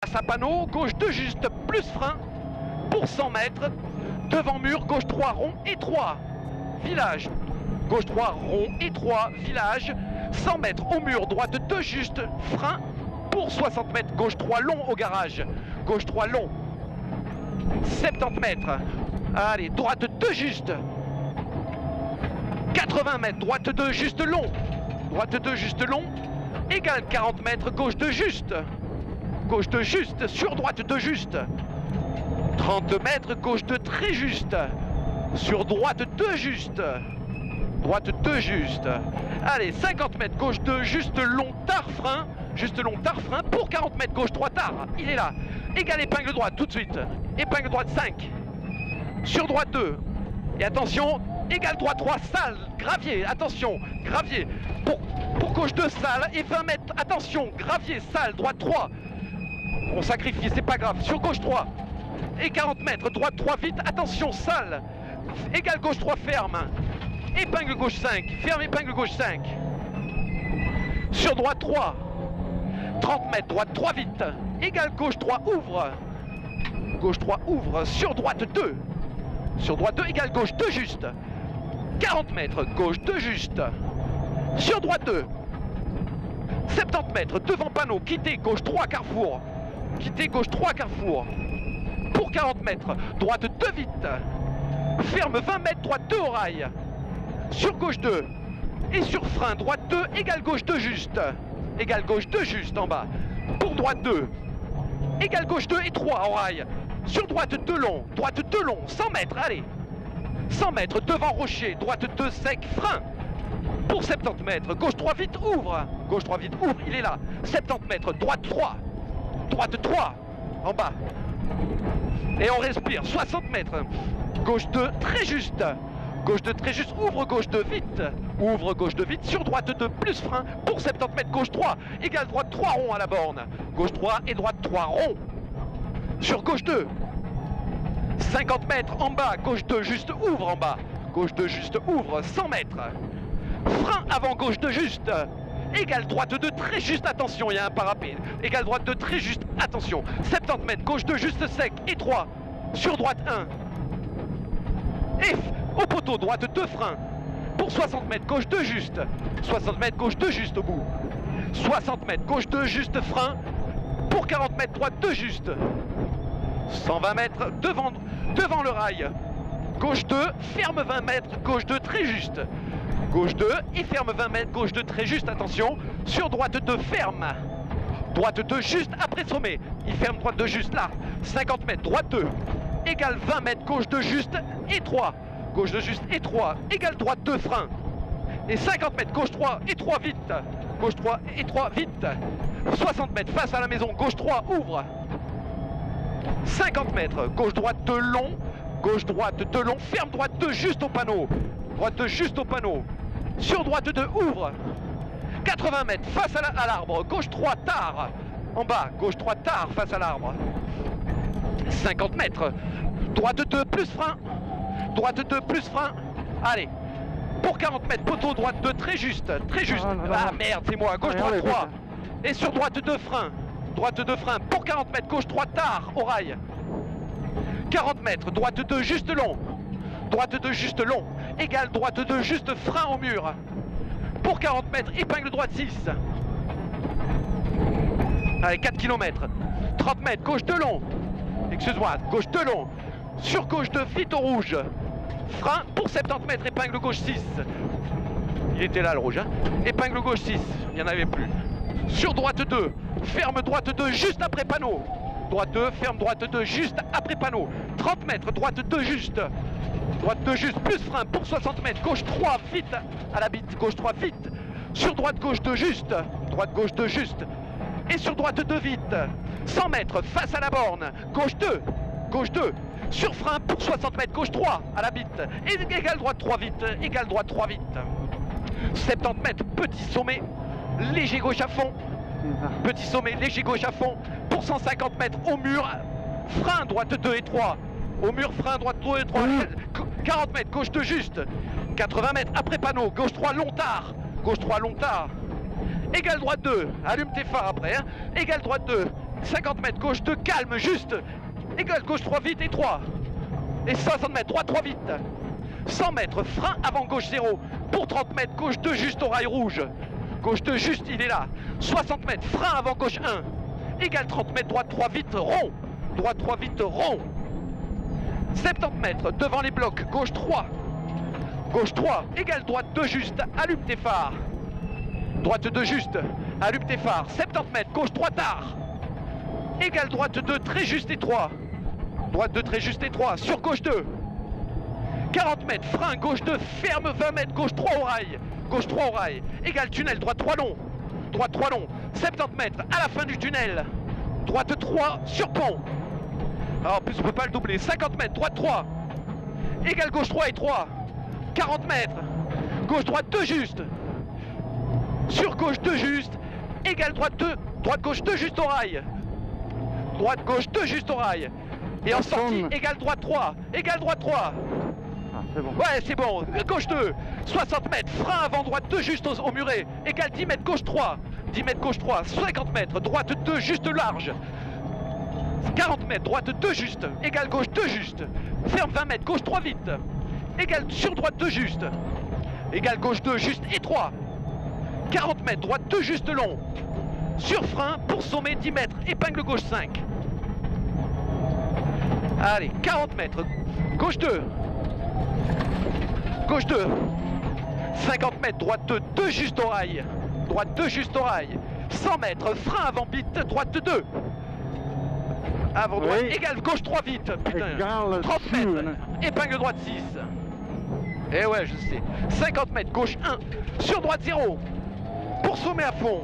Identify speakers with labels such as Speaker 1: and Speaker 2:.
Speaker 1: face à panneau, gauche 2 juste, plus frein, pour 100 mètres, devant mur, gauche 3 rond, étroit, village, gauche 3 rond, étroit, village, 100 mètres au mur, droite 2 juste, frein, pour 60 mètres, gauche 3 long au garage, gauche 3 long, 70 mètres, allez, droite 2 juste, 80 mètres, droite 2 juste long, droite 2 juste long, égale 40 mètres, gauche 2 juste, gauche 2 juste, sur droite 2 juste, 30 mètres, gauche 2 très juste, sur droite 2 juste, droite 2 juste, allez, 50 mètres, gauche 2 juste long, tard frein, juste long, tard frein, pour 40 mètres, gauche 3 tard, il est là, égale épingle droite tout de suite, épingle droite 5, sur droite 2, et attention, égale droite 3, salle, gravier, attention, gravier, pour gauche 2, salle, et 20 mètres, attention, gravier, salle, droite 3, on sacrifie, c'est pas grave, sur gauche 3, et 40 mètres, droite 3, vite, attention, salle, égale gauche 3, ferme, épingle gauche 5, ferme épingle gauche 5, sur droite 3, 30 mètres, droite 3, vite, égale gauche 3, ouvre, gauche 3, ouvre, sur droite 2, sur droite 2, égale gauche 2 juste, 40 mètres, gauche 2 juste, sur droite 2, 70 mètres, devant panneau, quittez gauche 3 carrefour, quittez gauche 3 carrefour, pour 40 mètres, droite 2 vite, ferme 20 mètres, droite 2 au rail, sur gauche 2, et sur frein, droite 2, égale gauche 2 juste, égale gauche 2 juste en bas, pour droite 2, égale gauche 2 et 3 au rail, sur droite 2 long, 100 mètres, allez, 100 mètres, devant rocher, droite 2 sec, frein, pour 70 mètres, gauche 3 vite, ouvre, gauche 3 vite, ouvre, il est là, 70 mètres, droite 3, en bas, et on respire, 60 mètres, gauche 2 très juste, ouvre gauche 2 vite, ouvre gauche 2 vite, sur droite 2 plus frein, pour 70 mètres, gauche 3, égale droite 3 rond à la borne, gauche 3 et droite 3 rond, sur gauche 2, 50 mètres en bas, gauche 2 juste, ouvre en bas, gauche 2 juste, ouvre, 100 mètres, frein avant gauche 2 juste, égale droite 2 très juste, attention, il y a un parapet, égale droite 2 très juste, attention, 70 mètres, gauche 2 juste sec, étroit, sur droite 1, et au poteau, droite 2 frein, pour 60 mètres, gauche 2 juste, 60 mètres, gauche 2 juste au bout, 60 mètres, gauche 2 juste frein, pour 40 mètres, droite 2 juste, 120 mètres, devant le rail, gauche 2, ferme 20 mètres, gauche 2 très juste, gauche 2 et ferme 20 mètres, gauche 2 très juste, attention, sur droite 2 ferme, droite 2 juste après sommet, il ferme droite 2 juste là, 50 mètres, droite 2, égale 20 mètres, gauche 2 juste, étroit, gauche 2 juste, étroit, égale droite 2 frein, et 50 mètres, gauche 3, étroit vite, gauche 3, étroit vite, 60 mètres face à la maison, gauche 3, ouvre, 50 mètres, gauche droite 2 long, gauche droite 2 long, ferme droite 2 juste au panneau, droite 2 juste au panneau, sur droite 2 ouvre, 80 mètres face à l'arbre, gauche 3 tard, en bas, gauche 3 tard face à l'arbre, 50 mètres, droite 2 plus frein, droite 2 plus frein, allez, pour 40 mètres, poteau droite 2 très juste, ah merde c'est moi, gauche 3 3, et sur droite 2 frein, pour 40 mètres, gauche 3 tard au rail, 40 mètres, droite 2 juste long, égale droite 2 juste frein au mur, pour 40 mètres, épingle droite 6, allez 4 km, 30 mètres, gauche 2 long, excuse-moi, gauche 2 long, sur gauche 2 vite au rouge, frein pour 70 mètres, épingle gauche 6, il était là le rouge, hein, épingle gauche 6, il n'y en avait plus, sur droite 2, ferme droite 2 juste après panneau, droite 2, ferme droite 2 juste après panneau, 30 mètres, droite 2 juste, plus frein pour 60 mètres, gauche 3 vite à la bite, gauche 3 vite, sur droite gauche 2 juste, et sur droite 2 vite, 100 mètres face à la borne, gauche 2, sur frein pour 60 mètres, gauche 3 à la bite, et égale droite 3 vite, 70 mètres, petit sommet, léger gauche à fond, pour 150 mètres au mur, frein droite 2 et 3, au mur frein droite 2 et 3, 40 mètres, gauche 2 juste, 80 mètres après panneau, gauche 3 long tard, égale droite 2, allume tes phares après, hein. Égale droite 2, 50 mètres, gauche 2, calme, juste. Égale gauche 3, vite et 3. Et 60 mètres, droite 3, vite. 100 mètres, frein avant gauche 0. Pour 30 mètres, gauche 2, juste au rail rouge. Gauche 2, juste, il est là. 60 mètres, frein avant gauche 1. Égale 30 mètres, droite 3, vite, rond. Droite 3, vite, rond. 70 mètres, devant les blocs, gauche 3. Gauche 3, égale droite 2, juste, allume tes phares. Droite 2, juste, allume tes phares. 70 mètres, gauche 3, tard. Égale droite 2, très juste et 3. Droite 2, très juste et 3, sur gauche 2. 40 mètres, frein, gauche 2, ferme 20 mètres, gauche 3 au rail. Gauche 3 au rail, égale tunnel, droite 3 long. Droite 3 long, 70 mètres, à la fin du tunnel. Droite 3, sur pont. Alors en plus on peut pas le doubler, 50 mètres, droite 3. Égale gauche 3 et 3. 40 mètres, gauche droite 2 juste. Sur gauche 2 juste, égale droite 2, droite gauche 2 juste au rail. Droite gauche 2 juste au rail. Et en sortie, égale droite 3, égale droite 3.
Speaker 2: Ah, c'est bon.
Speaker 1: Ouais, c'est bon, gauche 2, 60 mètres, frein avant droite 2 juste au muret, égale 10 mètres, gauche 3, 10 mètres, gauche 3, 50 mètres, droite 2 juste large, 40 mètres, droite 2 juste, égale gauche 2 juste, ferme 20 mètres, gauche 3 vite, égale sur droite 2 juste, égale gauche 2 juste et 3, 40 mètres, droite 2 juste long, sur frein pour sommet 10 mètres, épingle gauche 5. Allez, 40 mètres, gauche 2. Gauche 2. 50 mètres, droite 2, 2 juste au rail. Droite 2 juste au rail. 100 mètres, frein avant vite, droite 2. Avant droite,
Speaker 2: Oui.
Speaker 1: égale gauche 3 vite, putain.
Speaker 2: Égale
Speaker 1: 30 mètres, épingle droite 6. Eh ouais, je sais. 50 mètres, gauche 1, sur droite 0. Pour sommet à fond.